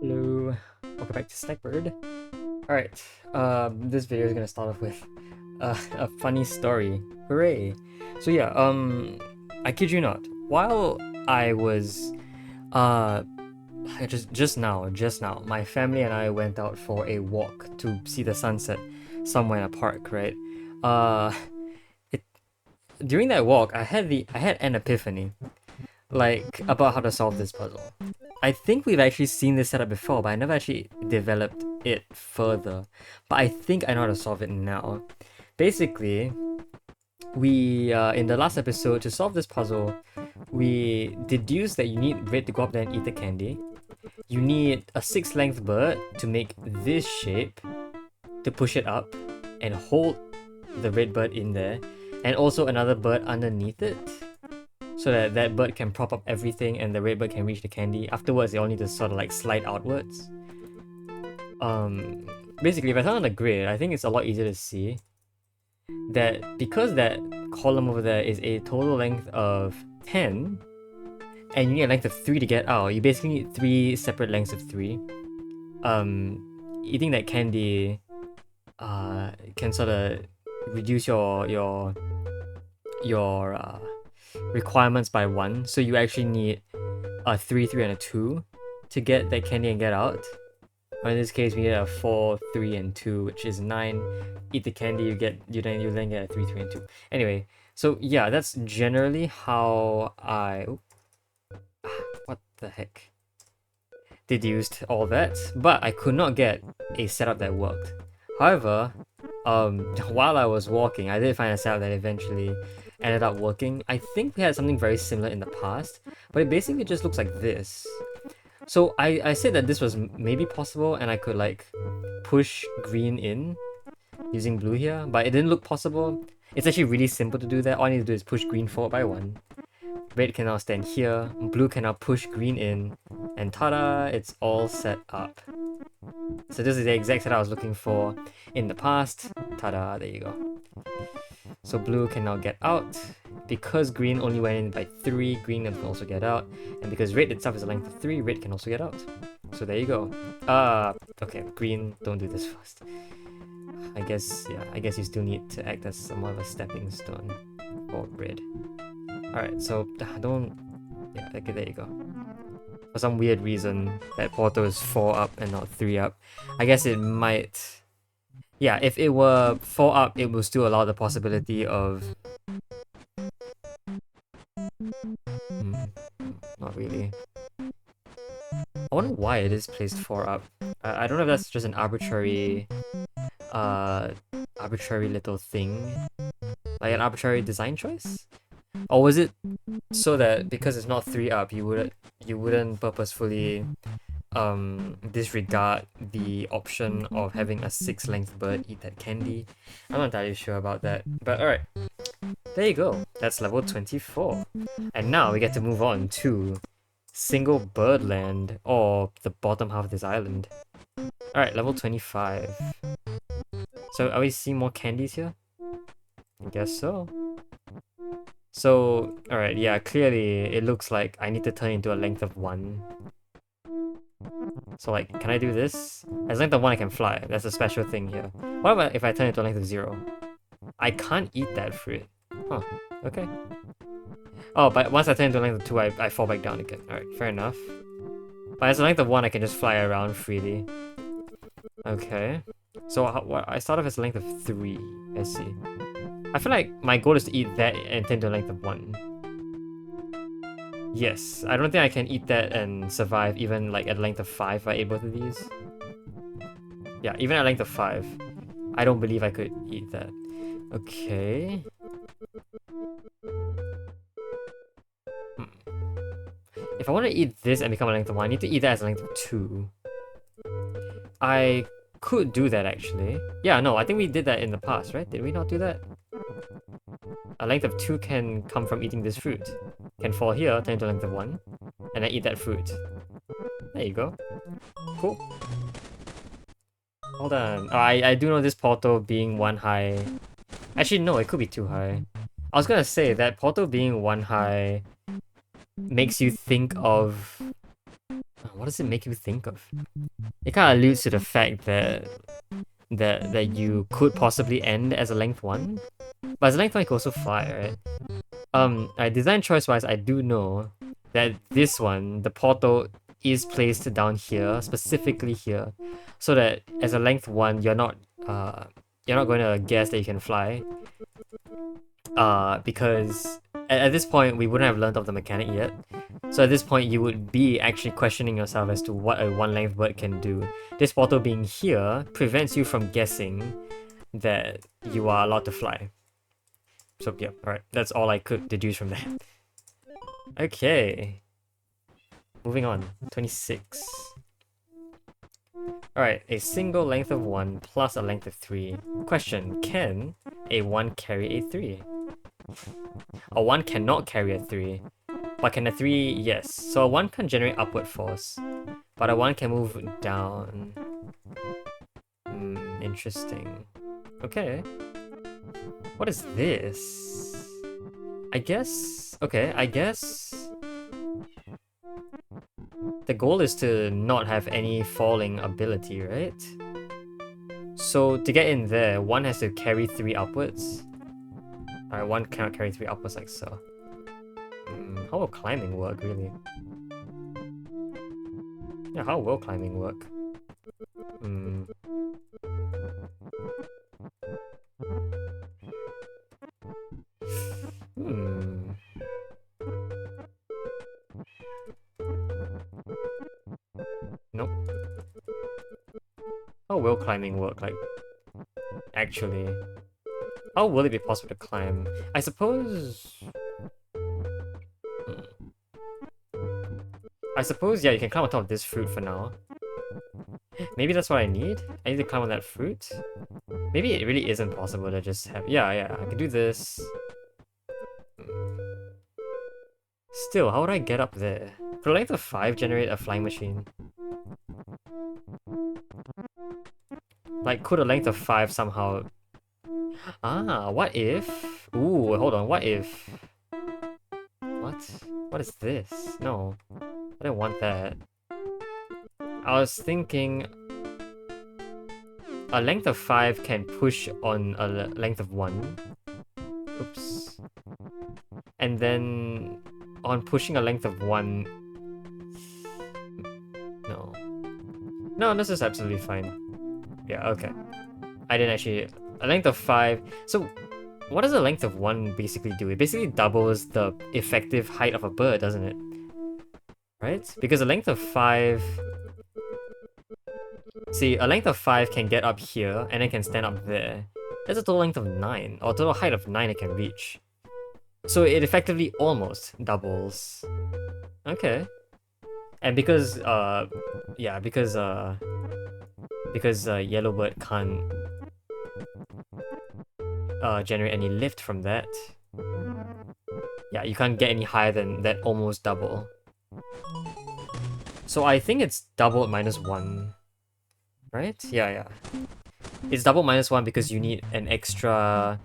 Hello, welcome back to Snekburd. Alright, this video is gonna start off with a funny story. Hooray! So yeah, I kid you not, while I was, uh, just now, my family and I went out for a walk to see the sunset somewhere in a park, right? Uh, it, during that walk, I had an epiphany, like, about how to solve this puzzle. I think we've actually seen this setup before, but I never actually developed it further. But I think I know how to solve it now. Basically, we in the last episode, to solve this puzzle, we deduced that you need red to go up there and eat the candy. You need a 6 length bird to make this shape to push it up and hold the red bird in there, and also another bird underneath it so that that bird can prop up everything and the red bird can reach the candy. Afterwards, they all need to sort of like slide outwards. Basically, if I turn on the grid, I think it's a lot easier to see that because that column over there is a total length of 10, and you need a length of 3 to get out, you basically need 3 separate lengths of 3. Eating that candy can sort of reduce your requirements by 1, so you actually need a 3, 3, and a 2 to get that candy and get out. Or in this case, we get a 4, 3, and 2, which is 9. Eat the candy, you then get a 3, 3, and 2. Anyway, so yeah, that's generally how I what the heck deduced all that, but I could not get a setup that worked. However, while I was walking, I did find a setup that eventually ended up working. I think we had something very similar in the past, but it basically just looks like this. So I said that this was maybe possible and I could like push green in using blue here, but it didn't look possible. It's actually really simple to do that. All I need to do is push green forward by 1. Red can now stand here, blue can now push green in, and ta-da, it's all set up. So this is the exact set I was looking for in the past. Ta-da, there you go. So blue can now get out. Because green only went in by 3, green can also get out. And because red itself is a length of 3, red can also get out. So there you go. Okay, green, don't do this first. I guess you still need to act as somewhat of a stepping stone for red. Alright, so okay, there you go. For some weird reason, that portal is 4 up and not 3 up. I guess it might... Yeah, if it were 4 up, it will still allow the possibility of... not really. I wonder why it is placed 4 up. I don't know if that's just an arbitrary little thing. Like an arbitrary design choice? Or was it so that because it's not 3 up, you wouldn't purposefully disregard the option of having a 6 length bird eat that candy? I'm not entirely sure about that. But alright. There you go. That's level 24. And now we get to move on to Single Birdland, or the bottom half of this island. Alright, level 25. So are we seeing more candies here? I guess so. So, alright, yeah, clearly it looks like I need to turn into a length of 1. So like, can I do this? As length of 1 I can fly, that's a special thing here. What about if I turn into a length of 0? I can't eat that fruit. Huh, okay. Oh, but once I turn into a length of 2, I fall back down again. Alright, fair enough. But as a length of 1 I can just fly around freely. Okay. So I start off as a length of 3, I see. I feel like my goal is to eat that and turn to a length of 1. Yes, I don't think I can eat that and survive even like at length of 5 if I ate both of these. Yeah, even at length of 5, I don't believe I could eat that. Okay. If I want to eat this and become a length of 1, I need to eat that as a length of 2. I could do that actually. Yeah, no, I think we did that in the past, right? Did we not do that? A length of 2 can come from eating this fruit. Can fall here, turn into a length of 1, and then eat that fruit. There you go. Cool. Hold on. Oh, I do know this portal being 1 high. Actually, no, it could be 2 high. I was gonna say that portal being 1 high makes you think of... What does it make you think of? It kind of alludes to the fact that you could possibly end as a length 1, but as a length 1 you can also fly, right? Design choice wise, I do know that this one, the portal, is placed down here, specifically here, so that as a length 1 you're not going to guess that you can fly. Because at this point we wouldn't have learned of the mechanic yet. So at this point you would be actually questioning yourself as to what a one length bird can do. This portal being here prevents you from guessing that you are allowed to fly. So yeah, alright, that's all I could deduce from that. Okay. Moving on. 26. Alright, a single length of 1 plus a length of 3. Question, can a 1 carry a 3? A 1 cannot carry a 3. But can a 3? Yes. So a 1 can generate upward force. But a 1 can move down. Interesting. Okay. What is this? I guess... Okay, I guess... the goal is to not have any falling ability, right? So to get in there, 1 has to carry 3 upwards. Alright, 1 cannot carry 3 upwards like so. How will climbing work, really? Yeah, how will climbing work? Nope. How will climbing work, like, actually? How will it be possible to climb? I suppose... yeah, you can climb on top of this fruit for now. Maybe that's what I need? I need to climb on that fruit? Maybe it really isn't possible to just have... Yeah, I can do this. Still, how would I get up there? Could a length of 5 generate a flying machine? Like, could a length of 5 somehow... Ah, what if... Ooh, hold on, what if... What? What is this? No. I didn't want that. I was thinking... a length of 5 can push on a length of 1. Oops. And then... on pushing a length of 1... No. No, this is absolutely fine. Yeah, okay. I didn't actually... A length of 5... So, what does a length of 1 basically do? It basically doubles the effective height of a bird, doesn't it? Right? Because a length of 5... See, a length of 5 can get up here, and it can stand up there. That's a total length of 9, or a total height of 9 it can reach. So it effectively almost doubles. Okay. And because, yeah, because Yellowbird can't generate any lift from that. Yeah, you can't get any higher than that almost double. So I think it's double minus 1. Right? Yeah. It's double minus 1 because you need an extra...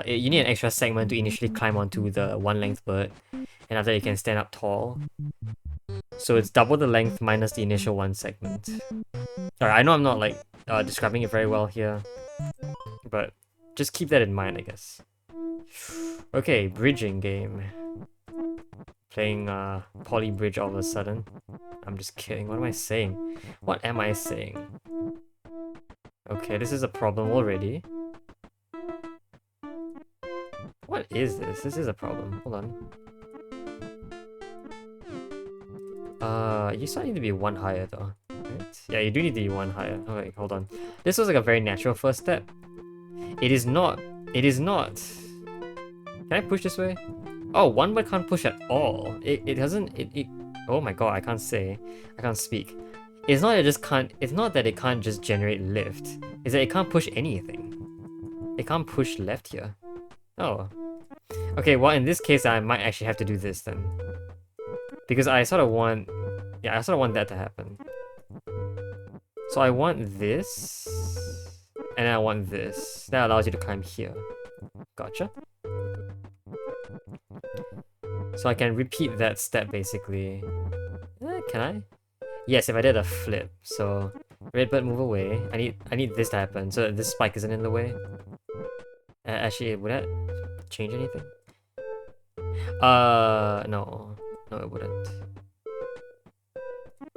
you need an extra segment to initially climb onto the 1 length bird. And after that you can stand up tall. So it's double the length minus the initial 1 segment. Alright, I know I'm not like describing it very well here. But just keep that in mind, I guess. Okay, bridging game. Playing Poly Bridge all of a sudden. I'm just kidding, what am I saying? What am I saying? Okay, this is a problem already. What is this? This is a problem. Hold on. You still need to be 1 higher though. Right? Yeah, you do need to be 1 higher. Okay, hold on. This was like a very natural first step. It is not. It is not. Can I push this way? Oh, 1 bird can't push at all. It doesn't. Oh my god, I can't say. I can't speak. It's not that it just can't. It's not that it can't just generate lift. It's that it can't push anything. It can't push left here. Oh. Okay, well in this case I might actually have to do this then. Because I sort of want... Yeah, I sort of want that to happen. So I want this... and I want this. That allows you to climb here. Gotcha. So I can repeat that step basically. Can I? Yes, if I did a flip. So Redbird, move away. I need this to happen so that this spike isn't in the way. Actually, would that change anything? No. No, it wouldn't.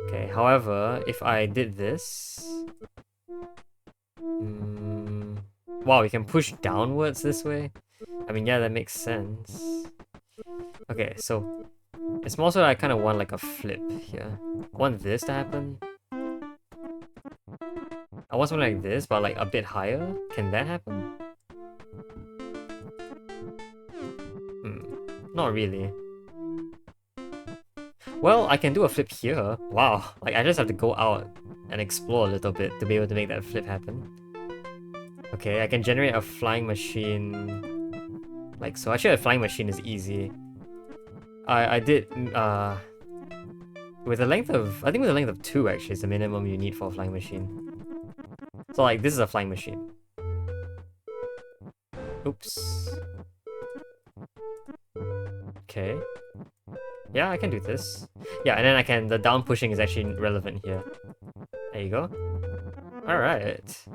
Okay, however, if I did this... wow, we can push downwards this way? I mean, yeah, that makes sense. Okay, so it's more so that I kind of want like a flip here. I want this to happen. I want something like this, but like a bit higher. Can that happen? Not really. Well, I can do a flip here. Wow, like I just have to go out and explore a little bit to be able to make that flip happen. Okay, I can generate a flying machine like so. Actually, a flying machine is easy. I did with a length of, I think with a length of 2 actually is the minimum you need for a flying machine. So like this is a flying machine. Oops. Okay. Yeah, I can do this. Yeah, and then I can, the down pushing is actually relevant here. There you go. Alright.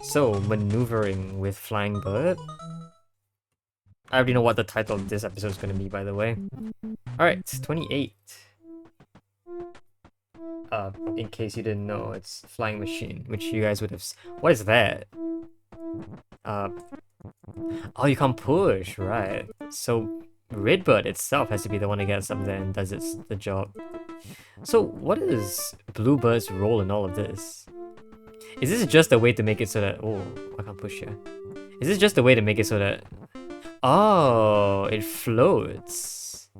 So, maneuvering with Flying Bird. I already know what the title of this episode is going to be, by the way. Alright, 28. In case you didn't know, it's Flying Machine, which you guys would have... What is that? Oh, you can't push, right. So, Redbird itself has to be the one that gets up there and does the job. So, what is Bluebird's role in all of this? Is this just a way to make it so that... Oh, I can't push here. Is this just a way to make it so that... Oh, it floats.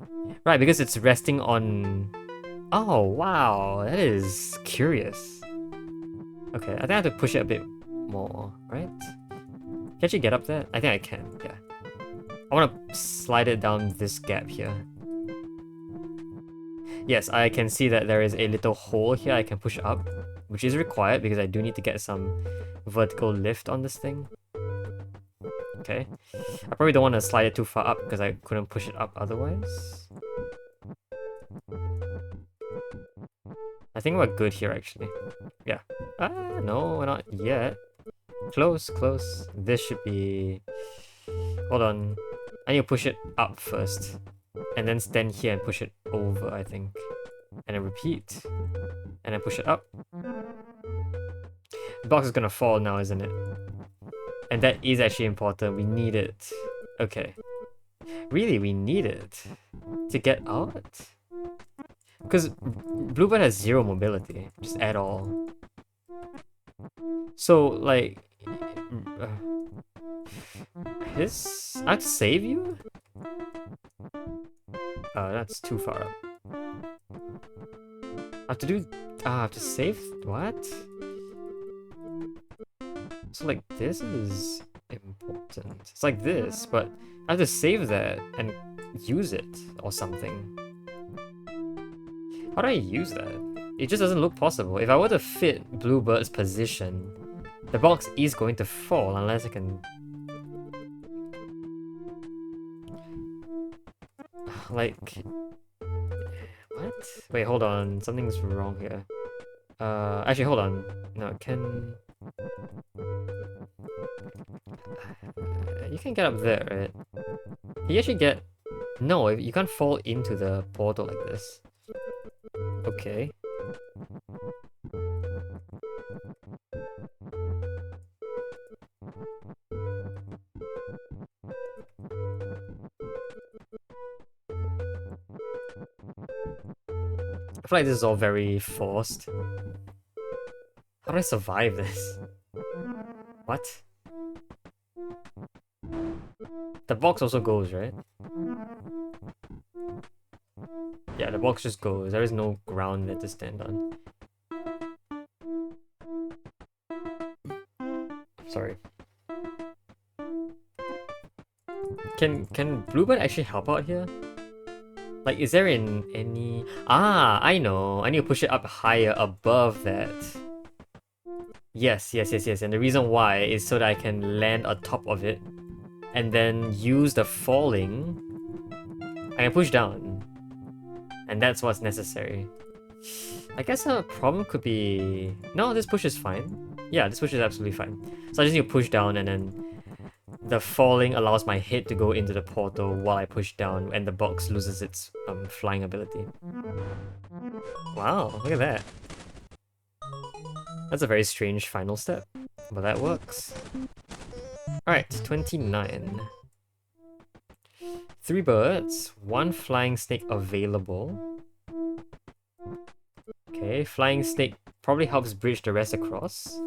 Right, because it's resting on... Oh, wow, that is curious. Okay, I think I have to push it a bit more, right? Can I actually get up there? I think I can, yeah. I want to slide it down this gap here. Yes, I can see that there is a little hole here I can push up, which is required because I do need to get some vertical lift on this thing. Okay. I probably don't want to slide it too far up because I couldn't push it up otherwise. I think we're good here actually. Yeah. No, we're not yet. Close, close. This should be... Hold on. I need to push it up first. And then stand here and push it over, I think. And then repeat. And then push it up. The box is gonna fall now, isn't it? And that is actually important. We need it. Okay. Really, we need it to get out? Because Bluebird has 0 mobility, just at all. So, like... this... I have to save you? That's too far up. I have to do... I have to save... What? So, like, this is important. It's like this, but I have to save that and use it or something. How do I use that? It just doesn't look possible. If I were to fit Bluebird's position, the box is going to fall unless I can... Like... What? Wait, hold on. Something's wrong here. Actually, hold on. No, it can... You can get up there, right? You actually get... No, you can't fall into the portal like this. Okay. I feel like this is all very forced. How do I survive this? What? The box also goes, right? Yeah, the box just goes. There is no ground there to stand on. Sorry. Can Bluebird actually help out here? Like, is there any... Ah, I know. I need to push it up higher above that. Yes. And the reason why is so that I can land on top of it and then use the falling. I can push down. And that's what's necessary. I guess a problem could be... No, this push is fine. Yeah, this push is absolutely fine. So I just need to push down and then the falling allows my head to go into the portal while I push down and the box loses its flying ability. Wow, look at that. That's a very strange final step, but that works. Alright, 29. 3 birds, 1 flying snake available. Okay, flying snake probably helps bridge the rest across.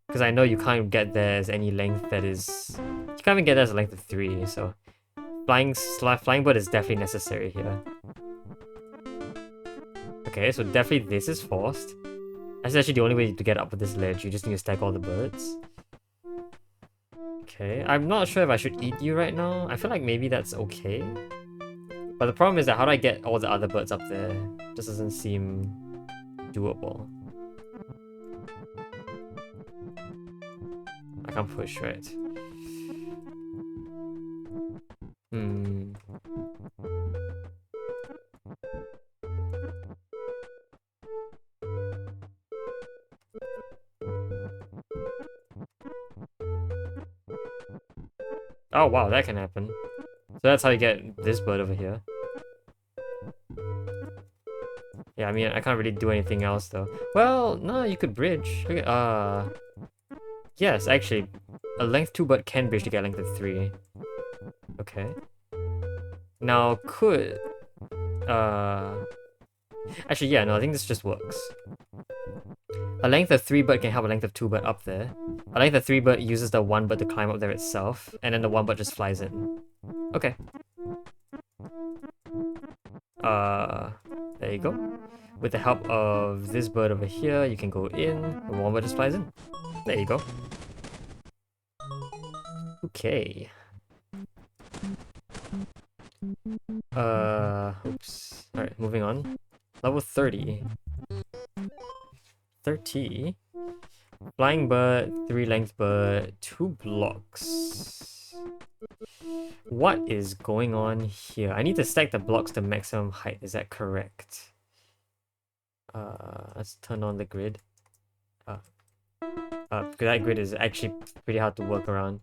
Because I know you can't get there as any length that is... You can't even get there as a length of 3, so... Flying bird is definitely necessary here. Okay, so definitely this is forced. That's actually the only way to get up with this ledge, you just need to stack all the birds. Okay, I'm not sure if I should eat you right now. I feel like maybe that's okay. But the problem is that how do I get all the other birds up there? Just doesn't seem doable. I can't push, right? Hmm. Oh wow, that can happen. So that's how you get this bird over here. Yeah, I mean, I can't really do anything else though. Well, no, you could bridge. Look at, yes, actually, a length 2 bird can bridge to get a length of 3. Okay. Now, could... Actually, yeah, no, I think this just works. A length of 3 bird can help a length of 2 bird up there. A length of 3 bird uses the 1 bird to climb up there itself, and then the 1 bird just flies in. Okay. There you go. With the help of this bird over here, you can go in, the 1 bird just flies in. There you go. Okay. Oops. Alright, moving on. Level 30. 30. Flying bird, 3 length bird, 2 blocks. What is going on here? I need to stack the blocks to maximum height, is that correct? Let's turn on the grid. Because that grid is actually pretty hard to work around.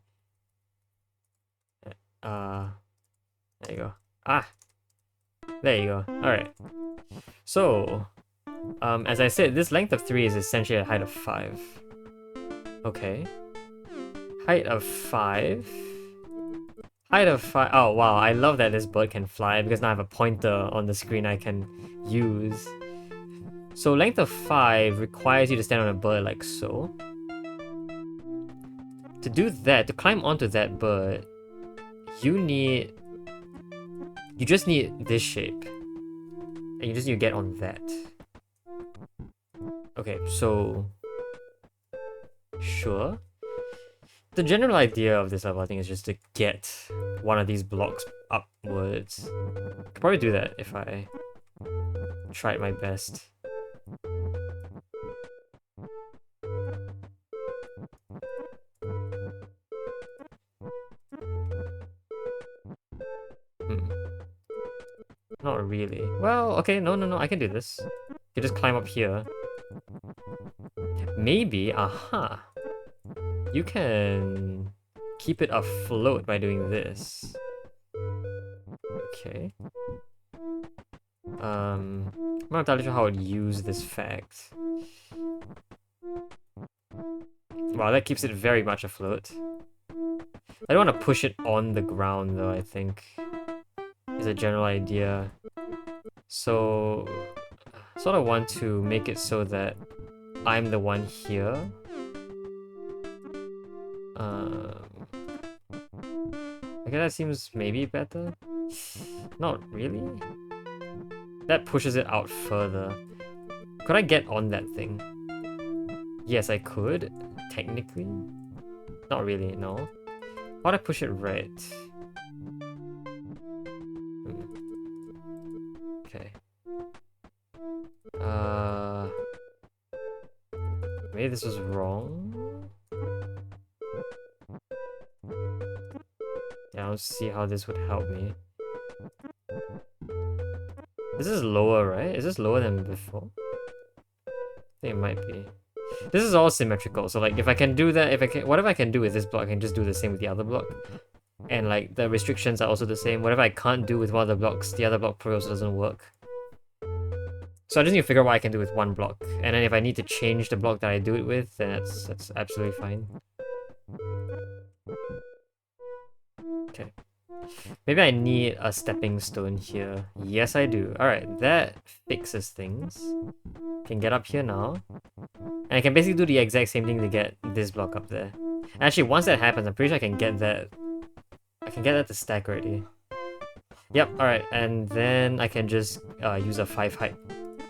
There you go. Ah! There you go. Alright. So, as I said, this length of 3 is essentially a height of 5. Okay. Height of 5. Height of 5. Oh, wow. I love that this bird can fly because now I have a pointer on the screen I can use. So, length of 5 requires you to stand on a bird like so. To do that, to climb onto that bird, you just need this shape. And you just need to get on that. Okay, so... Sure. The general idea of this level, I think, is just to get one of these blocks upwards. Could probably do that if I tried my best. Not really. Well, okay, no, I can do this. You just climb up here. Maybe, aha. You can keep it afloat by doing this. Okay. I'm not entirely sure how I'd use this fact. Wow, that keeps it very much afloat. I don't want to push it on the ground though, I think. Is a general idea. So, sort of want to make it so that I'm the one here. Okay, that seems maybe better. Not really. That pushes it out further. Could I get on that thing? Yes, I could, technically. Not really, no. How'd I push it right? Okay. Maybe this was wrong? Yeah, let's see how this would help me. This is lower, right? Is this lower than before? I think it might be. This is all symmetrical, so like if I can do that, whatever I can do with this block, I can just do the same with the other block. And like the restrictions are also the same. Whatever I can't do with one of the blocks, the other block probably also doesn't work. So I just need to figure out what I can do with one block. And then if I need to change the block that I do it with, then that's absolutely fine. Okay. Maybe I need a stepping stone here. Yes, I do. Alright, that fixes things. Can get up here now. And I can basically do the exact same thing to get this block up there. Actually, once that happens, I'm pretty sure I can get that. I can get that to stack already. Yep, alright, and then I can just use a 5 height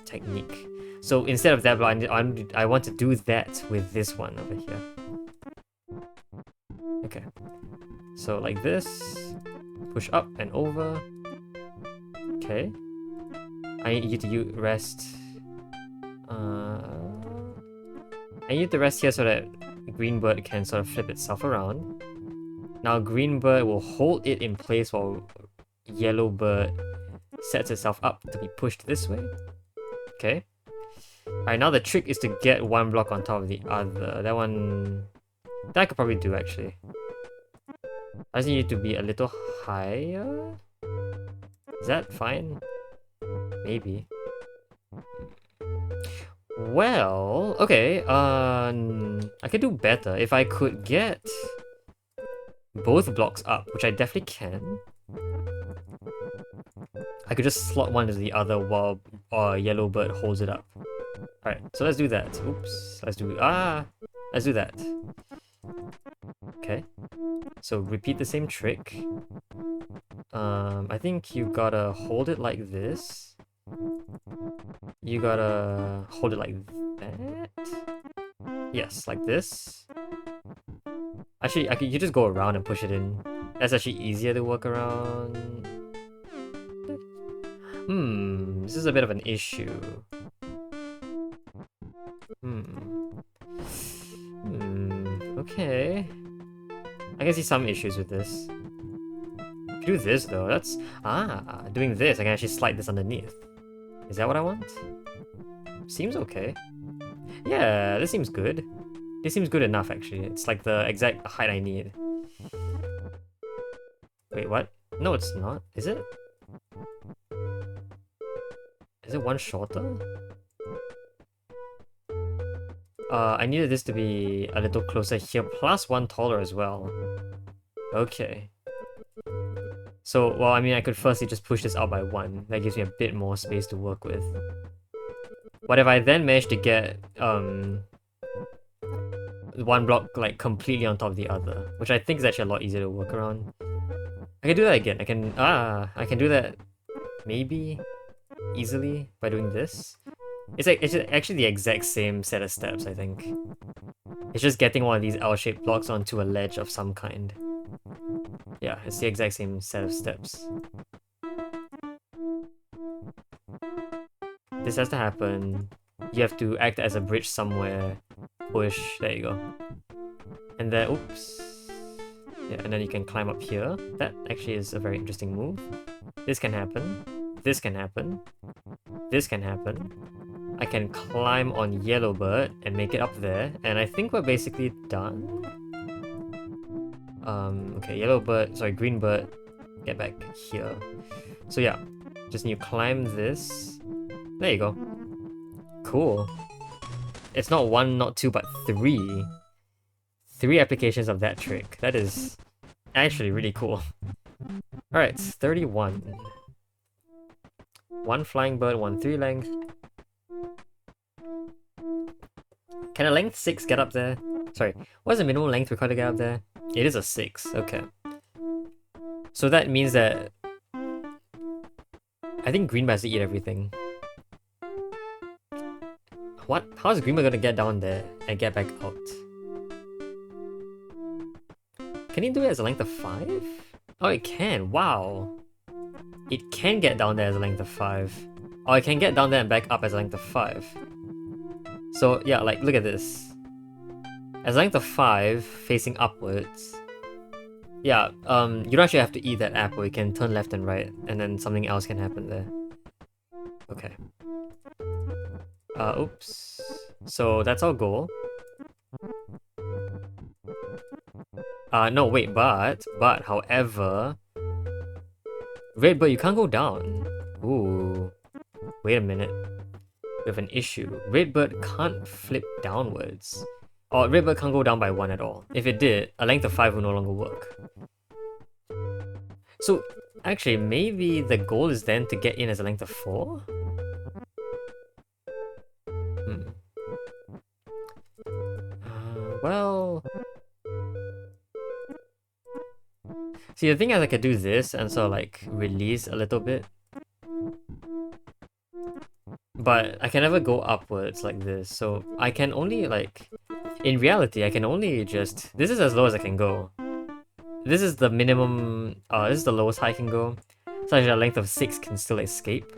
technique. So instead of that block, I want to do that with this one over here. Okay. So like this, push up and over. Okay. I need you to rest. I need to rest here so that Greenbird can sort of flip itself around. Now Greenbird will hold it in place while Yellowbird sets itself up to be pushed this way. Okay. Alright, now the trick is to get one block on top of the other. That I could probably do actually. I just need it to be a little higher. Is that fine? Maybe. Well, okay, I could do better if I could get both blocks up, which I definitely can. I could just slot one into the other while Yellowbird holds it up. Alright, so let's do that. Oops, let's do that. Okay, so repeat the same trick. I think you gotta hold it like this. You gotta hold it like that. Yes, like this. Actually, you just go around and push it in. That's actually easier to work around. This is a bit of an issue. Okay. I can see some issues with this. Do this though, doing this, I can actually slide this underneath. Is that what I want? Seems okay. Yeah, this seems good. This seems good enough actually. It's like the exact height I need. Wait, what? No, it's not. Is it? Is it one shorter? I needed this to be a little closer here, plus one taller as well. Okay. So, well, I mean, I could firstly just push this out by one. That gives me a bit more space to work with. What if I then manage to get one block like completely on top of the other, which I think is actually a lot easier to work around. I can do that again. I can do that maybe easily by doing this. It's actually the exact same set of steps, I think. It's just getting one of these L-shaped blocks onto a ledge of some kind. Yeah, it's the exact same set of steps. This has to happen. You have to act as a bridge somewhere. Push. There you go. And then, oops. Yeah, and then you can climb up here. That actually is a very interesting move. This can happen. This can happen. This can happen. I can climb on Yellowbird and make it up there. And I think we're basically done. Okay, Greenbird, get back here. So yeah, just need to climb this. There you go. Cool. It's not one, not two, but three. 3 applications of that trick. That is actually really cool. Alright, 31. 1 flying bird, 1 3 length. Can a length 6 get up there? Sorry, what's the minimum length required to get up there? It is a 6, okay. So that means that I think Greenbird has to eat everything. What? How is Greenbird gonna get down there and get back out? Can he do it as a length of 5? Oh, it can. Wow. It can get down there as a length of 5. Oh, it can get down there and back up as a length of 5. So yeah, like look at this. As a length of 5, facing upwards. Yeah, you don't actually have to eat that apple. You can turn left and right, and then something else can happen there. Okay. Oops. So that's our goal. No, wait, however, Red Bird, you can't go down. Ooh, wait a minute. We have an issue. Red Bird can't flip downwards. Or Red Bird can't go down by 1 at all. If it did, a length of 5 will no longer work. So, actually, maybe the goal is then to get in as a length of 4? Well... See, the thing is I could do this and sort of like release a little bit. But I can never go upwards like this, so I can only like... In reality, I can only just... This is as low as I can go. This is the minimum... this is the lowest I can go. So actually a length of 6 can still escape.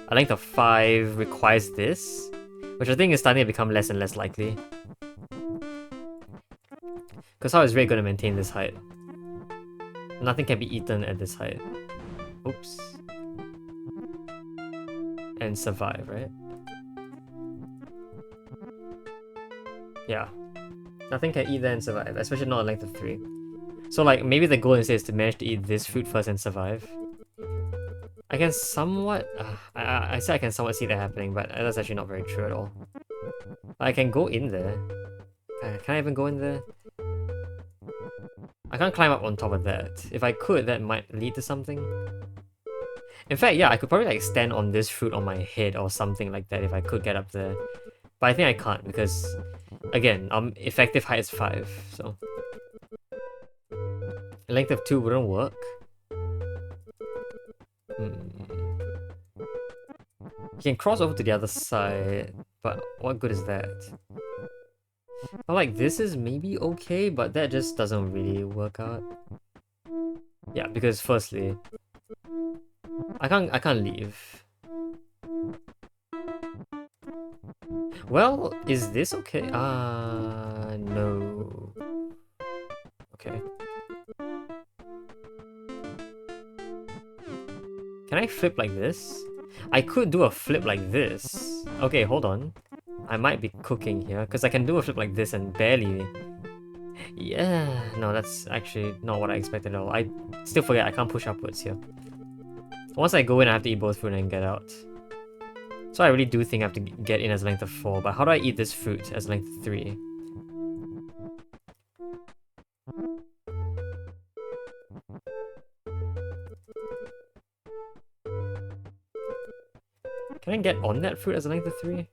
A length of 5 requires this, which I think is starting to become less and less likely. Because how is Red going to maintain this height? Nothing can be eaten at this height. Oops. And survive, right? Yeah. Nothing can eat that and survive, especially not a length of 3. So like, maybe the goal instead is to manage to eat this fruit first and survive. I can somewhat... I say I can somewhat see that happening, but that's actually not very true at all. I can go in there. Can I even go in there? I can't climb up on top of that. If I could, that might lead to something. In fact, yeah, I could probably like stand on this fruit on my head or something like that if I could get up there. But I think I can't because, again, effective height is 5, so... A length of 2 wouldn't work. You can cross over to the other side, but what good is that? But like this is maybe okay, but that just doesn't really work out. Yeah, because firstly, I can't leave. Well, is this okay? No. Okay. Can I flip like this? I could do a flip like this. Okay, hold on. I might be cooking here, because I can do a flip like this and barely... Yeah, no, that's actually not what I expected at all. I still forget I can't push upwards here. Once I go in, I have to eat both fruit and get out. So I really do think I have to get in as length of 4, but how do I eat this fruit as length of 3? Can I get on that fruit as a length of 3?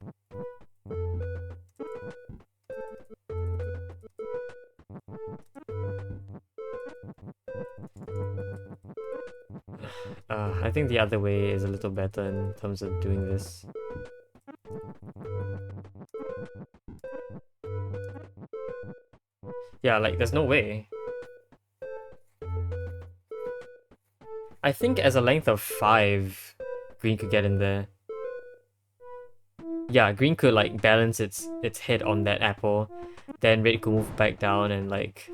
I think the other way is a little better in terms of doing this. Yeah, like, there's no way. I think as a length of 5, green could get in there. Yeah, green could, like, balance its head on that apple. Then red could move back down and, like,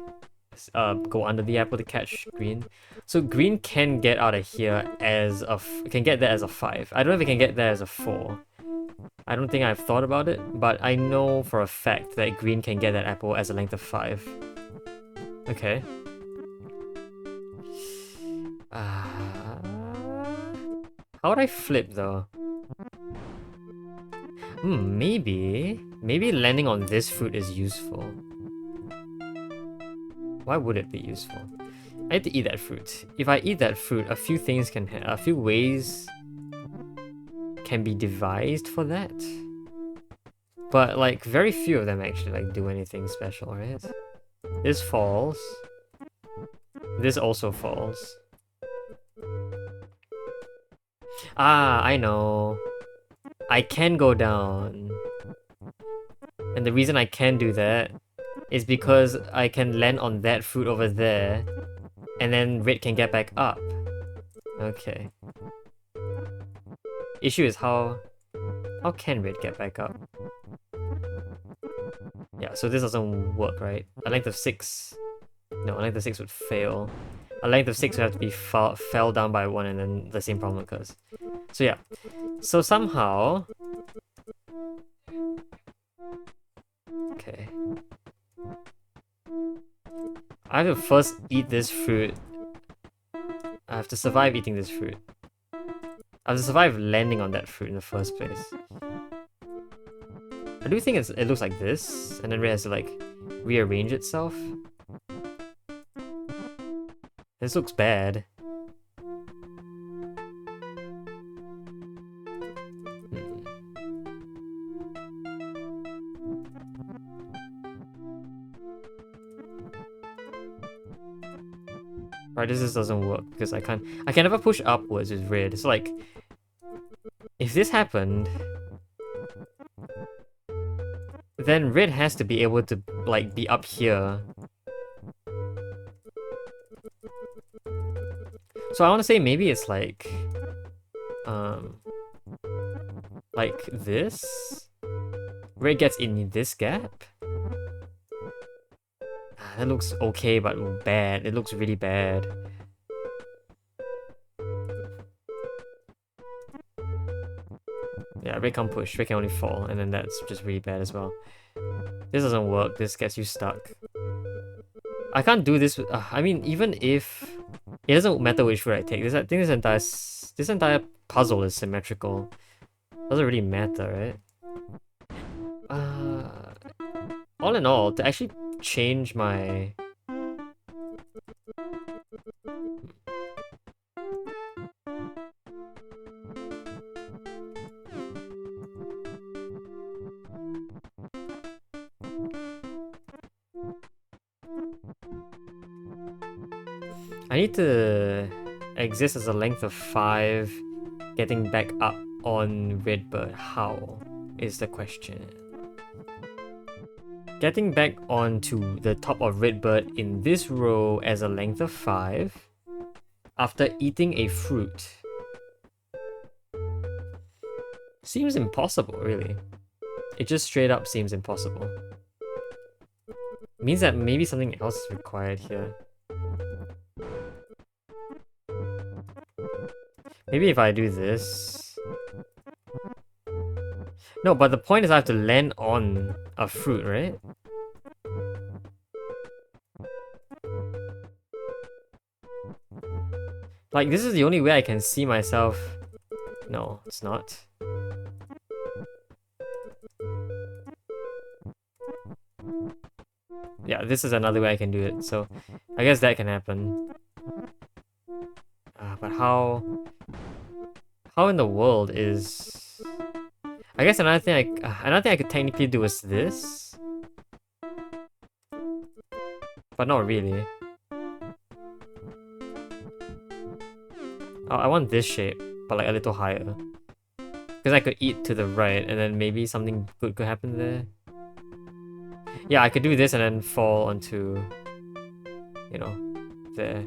go under the apple to catch green. So green can get out of here as a... can get there as a 5. I don't know if it can get there as a 4. I don't think I've thought about it, but I know for a fact that green can get that apple as a length of 5. Okay. How would I flip though? Maybe landing on this fruit is useful. Why would it be useful? I need to eat that fruit. If I eat that fruit, a few ways can be devised for that. But like very few of them actually like do anything special, right? This falls. This also falls. I know. I can go down. And the reason I can do that is because I can land on that fruit over there, and then red can get back up. Okay. Issue is how can red get back up? Yeah, so this doesn't work, right? A length of 6... No, a length of 6 would fail. A length of 6 would have to be fell down by 1 and then the same problem occurs. So yeah, So somehow... Okay. I have to first eat this fruit. I have to survive eating this fruit. I have to survive landing on that fruit in the first place. I do think it looks like this, and then it has to like rearrange itself. This looks bad. Right, this just doesn't work because I can never push upwards with red. It's like if this happened, then red has to be able to like be up here. So I want to say maybe it's like this. Red gets in this gap. That looks okay, but bad. It looks really bad. Yeah, red can't push. Red can only fall, and then that's just really bad as well. This doesn't work. This gets you stuck. I can't do this. I mean, even if it doesn't matter which route I take. I think this entire puzzle is symmetrical. Doesn't really matter, right? All in all, to actually change my... I need to exist as a length of 5, getting back up on Redbird. How is the question? Getting back onto the top of Redbird in this row as a length of 5 after eating a fruit. Seems impossible, really. It just straight up seems impossible. Means that maybe something else is required here. Maybe if I do this... No, but the point is I have to land on a fruit, right? Like, this is the only way I can see myself... No, it's not. Yeah, this is another way I can do it, so I guess that can happen. But how in the world is... I guess another thing I could technically do is this. But not really. I want this shape, but like a little higher. Because I could eat to the right, and then maybe something good could happen there. Yeah, I could do this and then fall onto, you know, there.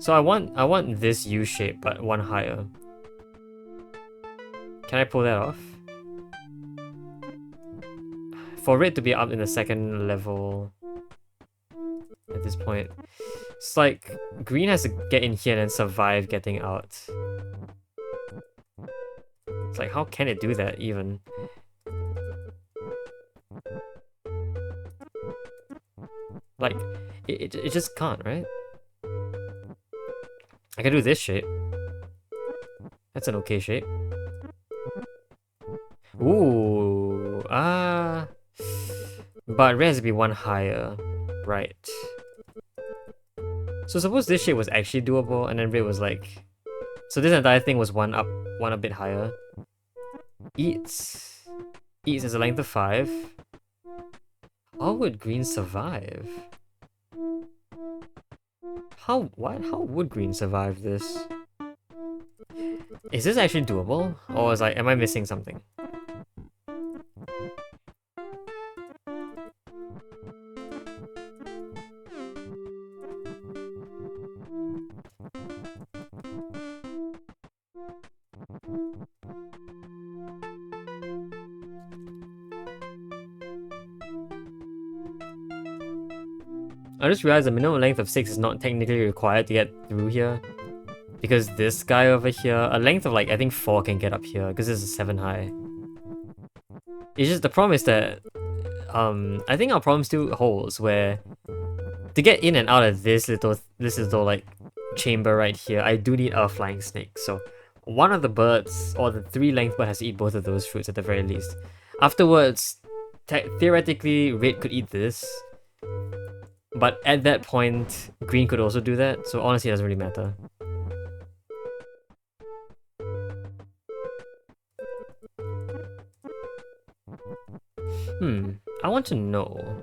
So I want this U shape, but one higher. Can I pull that off? For it to be up in the second level at this point, it's like green has to get in here and then survive getting out. It's like, how can it do that even? Like, it just can't, right? I can do this shape. That's an okay shape. Ooh, but red has to be one higher, right? So suppose this shape was actually doable, and then red was like... So this entire thing was one a bit higher. Eats as a length of 5. How would green survive? How would green survive this? Is this actually doable? Or is am I missing something? I just realized the minimum length of 6 is not technically required to get through here. Because this guy over here, a length of like, I think 4 can get up here, because this is 7 high. It's just, the problem is that, I think our problem still holds, where to get in and out of this little like chamber right here, I do need a flying snake. So one of the birds, or the 3 length bird, has to eat both of those fruits at the very least. Afterwards, theoretically, red could eat this, but at that point, green could also do that. So honestly, it doesn't really matter. I want to know.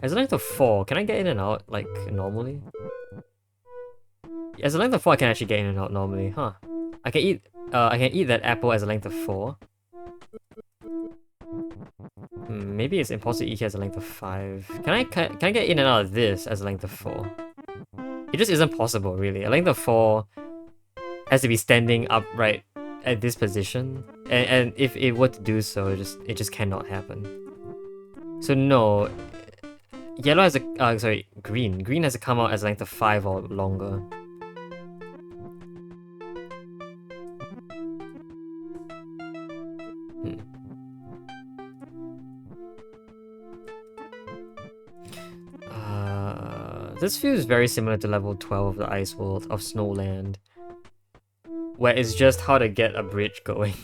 As a length of 4, can I get in and out, like, normally? As a length of 4, I can actually get in and out normally, huh? I can eat that apple as a length of 4. Maybe it's impossible to eat here as a length of 5. Can I get in and out of this as a length of 4? It just isn't possible, really. A length of 4 has to be standing upright at this position, and if it were to do so, it just cannot happen. So no, yellow has a green has to come out as length of 5 or longer. This feels very similar to level 12 of the Ice World of Snowland, where it's just how to get a bridge going.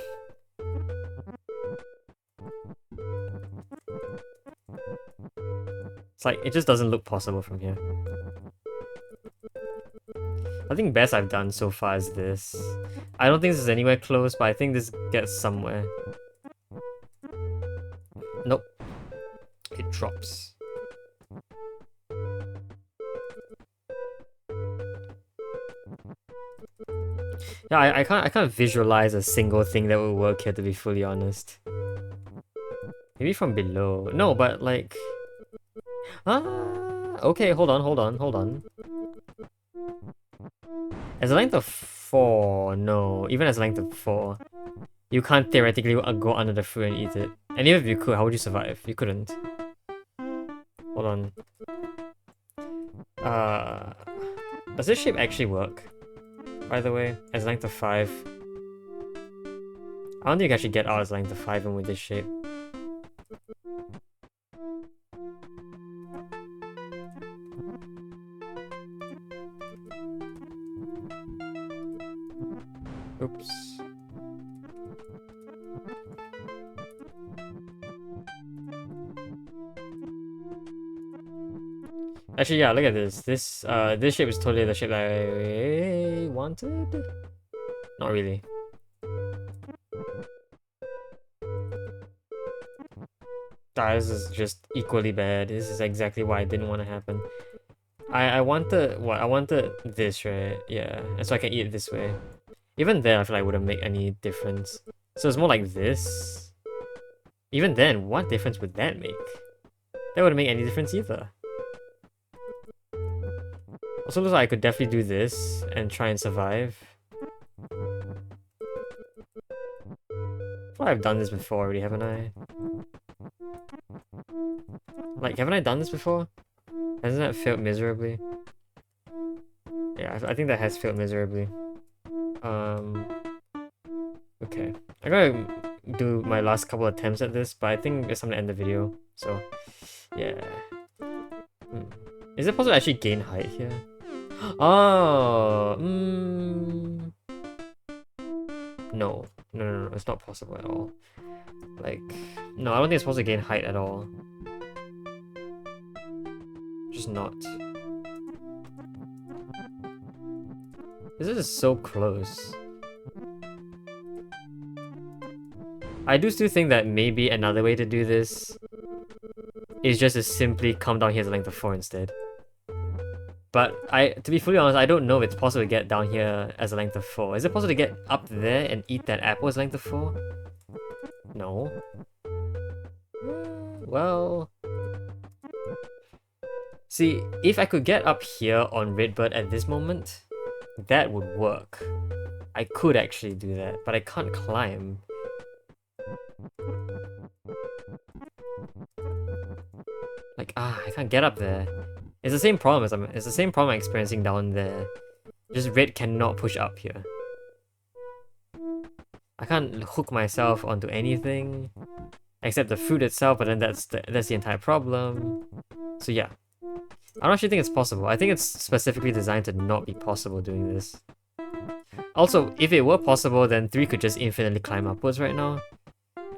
It's like, it just doesn't look possible from here. I think best I've done so far is this. I don't think this is anywhere close, but I think this gets somewhere. Nope. It drops. Yeah, I can't visualize a single thing that would work here, to be fully honest. Maybe from below. No, but like... okay, hold on. As a length of 4, no. Even as a length of 4, you can't theoretically go under the fruit and eat it. And even if you could, how would you survive? You couldn't. Hold on. Does this shape actually work? By the way, as length of 5. I don't think you can actually get out as length of 5 even with this shape. Oops. Actually, yeah, look at this. This shape is totally the shape that I wanted. Not really. This is just equally bad. This is exactly why I didn't want to happen. I wanted what? I wanted this, right? Yeah, and so I can eat it this way. Even then, I feel like it wouldn't make any difference. So it's more like this. Even then, what difference would that make? That wouldn't make any difference either. Also looks like I could definitely do this and try and survive. I feel like I've done this before already, haven't I? Like, haven't I done this before? Hasn't that failed miserably? Yeah, I think that has failed miserably. Okay. I'm gonna do my last couple attempts at this, but I think it's time to end the video. So, yeah. Is it possible to actually gain height here? Oh, No, it's not possible at all. Like, no, I don't think it's supposed to gain height at all. Just not. This is so close. I do still think that maybe another way to do this is just to simply come down here as a length of 4 instead. But to be fully honest, I don't know if it's possible to get down here as a length of 4. Is it possible to get up there and eat that apple as a length of 4? No. Well... See, if I could get up here on Redbird at this moment, that would work. I could actually do that, but I can't climb. Like, I can't get up there. It's the same problem it's the same problem I'm experiencing down there. Just red cannot push up here. I can't hook myself onto anything except the fruit itself, but then that's the entire problem. So yeah, I don't actually think it's possible. I think it's specifically designed to not be possible doing this. Also, if it were possible, then 3 could just infinitely climb upwards right now.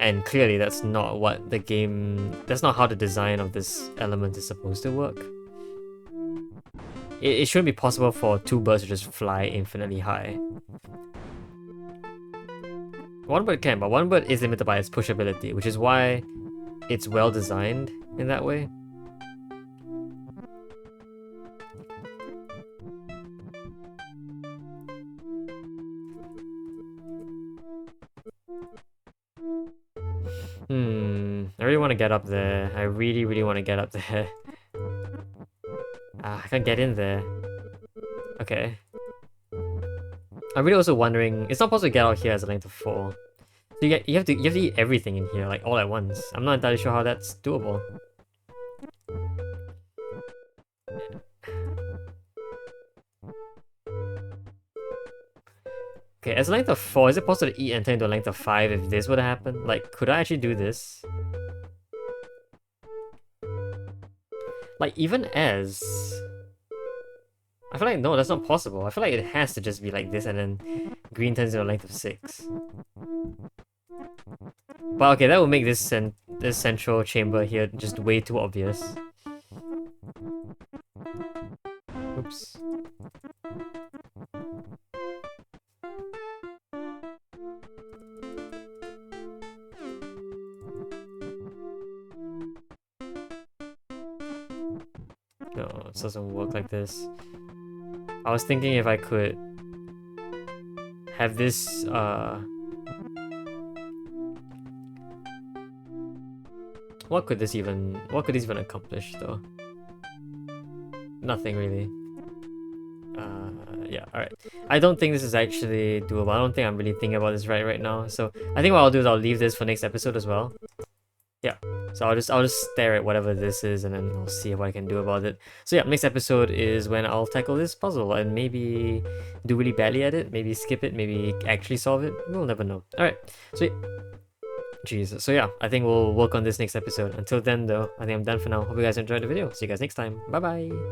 And clearly that's not what the game... That's not how the design of this element is supposed to work. It shouldn't be possible for 2 birds to just fly infinitely high. One bird can, but one bird is limited by its push ability, which is why it's well designed in that way. I really want to get up there. I really, really want to get up there. I can't get in there. Okay. I'm really also wondering, it's not possible to get out here as a length of 4. So you have to eat everything in here, like all at once. I'm not entirely sure how that's doable. Okay, as a length of 4, is it possible to eat and turn into a length of 5 if this would happen? Like, could I actually do this? Like, even as... I feel like, no, that's not possible. I feel like it has to just be like this and then green turns into a length of 6. But okay, that will make this central chamber here just way too obvious. Oops. No, it doesn't work like this. I was thinking if I could have this, what could this even accomplish though? Nothing really. Yeah, alright. I don't think this is actually doable. I don't think I'm really thinking about this right now. So I think what I'll do is I'll leave this for next episode as well. Yeah. So I'll just stare at whatever this is and then I'll see what I can do about it. So yeah, next episode is when I'll tackle this puzzle and maybe do really badly at it, maybe skip it, maybe actually solve it. We'll never know. Alright, so jeez. So yeah, I think we'll work on this next episode. Until then though, I think I'm done for now. Hope you guys enjoyed the video. See you guys next time. Bye bye!